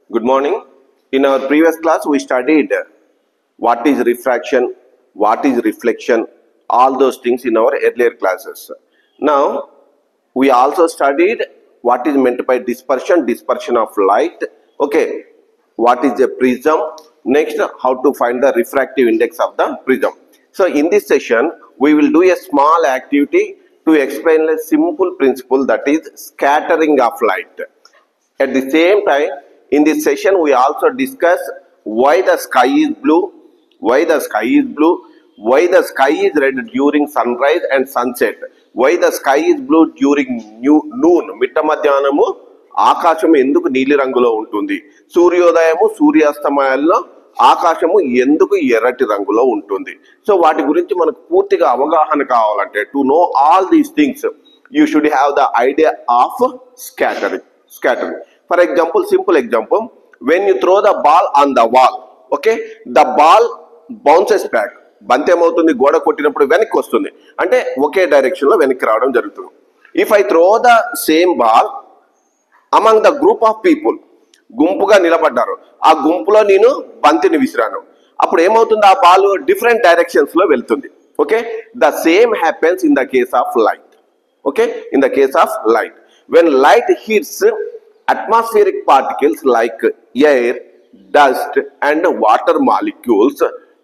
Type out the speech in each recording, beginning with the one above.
Good morning. In our previous class, we studied what is refraction, what is reflection, all those things in our earlier classes. Now, we also studied what is meant by dispersion, dispersion of light. Okay, what is a prism? Next, how to find the refractive index of the prism. So, in this session, we will do a small activity to explain a simple principle, that is scattering of light. At the same time, in this session, we also discuss why the sky is blue, why the sky is blue, why the sky is red during sunrise and sunset, why the sky is blue during noon, మిట్ట మధ్యాహ్నము ఆకాశం ఎందుకు నీలి రంగులో ఉంటుంది, సూర్యోదయము సూర్యాస్తమయాల్లో ఆకాశము ఎందుకు ఎర్రటి రంగులో ఉంటుంది. సో వాటి గురించి మనకు పూర్తిగా అవగాహన కావాలంటే, to know all these things you should have the idea of scattering. For example, simple example, when you throw the ball on the wall, okay, the ball bounces back. బంతి ఏమవుతుంది, గోడ కొట్టినప్పుడు వెనక్కి వస్తుంది, అంటే ఒకే డైరెక్షన్ లో వెనక్కి రావడం జరుగుతుంది. If I throw the same ball among the group of people, గుంపుగా నిలబడ్డారు, ఆ గుంపులో నేను బంతిని విసిరాను, అప్పుడు ఏమవుతుంది, ఆ బాల్ డిఫరెంట్ డైరెక్షన్స్ లో వెళ్తుంది. Okay, the same happens in the case of light. Okay, in the case of light, when light hits atmospheric particles like air, dust and water molecules,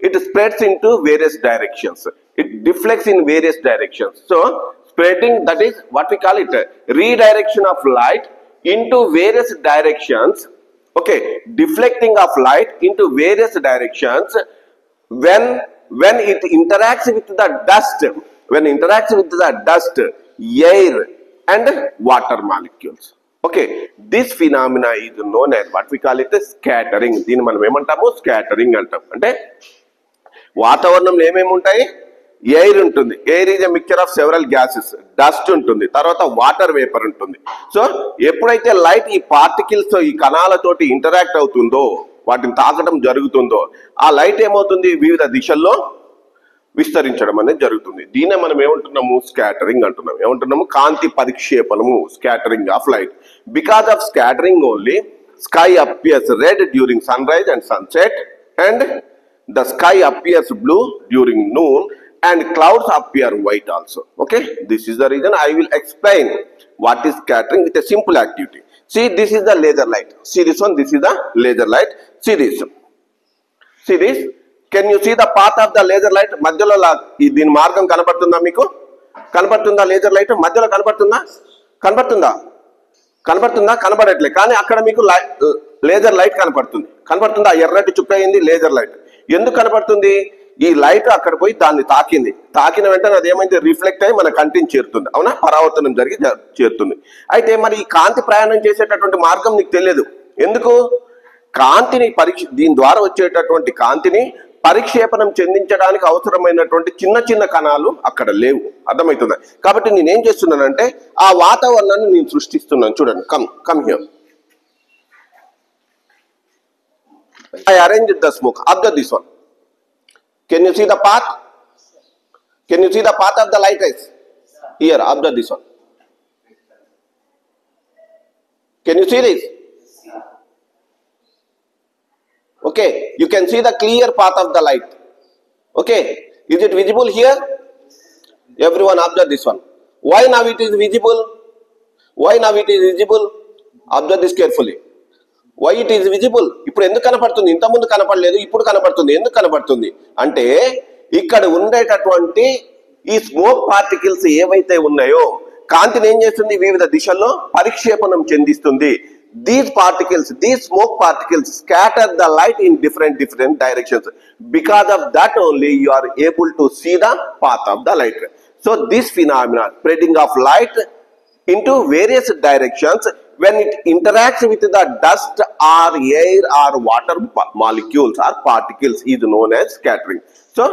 it spreads into various directions. It deflects in various directions. So spreading, that is what we call it, redirection of light into various directions. Okay, deflecting of light into various directions when it interacts with the dust, air and water molecules. Okay, this phenomena is known as what we call it scattering. దీన్ని మనం ఏమంటాము, scattering అంటాం. అంటే వాతావరణంలో ఏమేమి ఉంటాయి, air ఉంటుంది, air is a mixture of several gases, dust ఉంటుంది, తర్వాత వాటర్ వేపర్ ఉంటుంది. సో ఎప్పుడైతే లైట్ ఈ పార్టికల్స్, ఈ కణాలతోటి ఇంటరాక్ట్ అవుతుందో, వాటిని తాకడం జరుగుతుందో, ఆ లైట్ ఏమవుతుంది, వివిధ దిశల్లో విస్తరించడం అనేది జరుగుతుంది. దీన్నే మనం ఏమంటున్నాము, స్కాటరింగ్ అంటున్నాం. ఏమంటున్నాము, కాంతి పరిక్షేపణము, scattering of light. Because of scattering only sky appears red during sunrise and sunset, and the sky appears blue during noon, and clouds appear white also. Okay, this is the reason. I will explain what is scattering with a simple activity. See, this is the laser light. See this one, this is the laser light. See this. Can you see the path of the laser light? మధ్యలో దీని మార్గం కనబడుతుందా మీకు? కనబడుతుందా? Laser light మధ్యలో కనబడుతుందా? కనబడట్లే, కానీ అక్కడ మీకు లేజర్ లైట్ కనబడుతుందా? ఎర్రటి చుక్క అయింది లేజర్ లైట్. ఎందుకు కనబడుతుంది? ఈ లైట్ అక్కడ పోయి దాన్ని తాకిన వెంటనే అది ఏమైంది, రిఫ్లెక్ట్ అయ్యి మన కంటిని చేరుతుంది. అవునా, పరావర్తనం జరిగి చేరుతుంది. అయితే మరి ఈ కాంతి ప్రయాణం చేసేటటువంటి మార్గం నీకు తెలియదు. ఎందుకు? కాంతిని దీని ద్వారా వచ్చేటటువంటి కాంతిని పరిక్షేపణం చెందించడానికి అవసరమైనటువంటి చిన్న చిన్న కణాలు అక్కడ లేవు. అర్థమవుతుందా? కాబట్టి నేనేం చేస్తున్నానంటే ఆ వాతావరణాన్ని నేను సృష్టిస్తున్నాను. చూడండి, come here. I arranged the smoke. Observe this one. Can you see the path? Can you see the path of the light rays? Here, observe this one. Can you see this? Okay, you can see the clear path of the light. Okay, is it visible here? Everyone observe this one. Why now it is visible? Observe this carefully. Why it is visible? ఇప్పుడు ఎందుకు కనపడుతుంది? ఇంతకుముందు కనపడలేదు, ఇప్పుడు కనపడుతుంది. ఎందుకు కనపడుతుంది అంటే, ఇక్కడ ఉండేటటువంటి ఈ స్మోక్ పార్టికల్స్ ఏవైతే ఉన్నాయో, కాంతిని ఏం చేస్తుంది, వివిధ దిశల్లో పరిక్షేపణం చెందిస్తుంది. These smoke particles scatter the light in different directions. Because of that only you are able to see the path of the light. So this phenomena, spreading of light into various directions, when it interacts with the dust or air or water molecules or particles, is known as scattering. So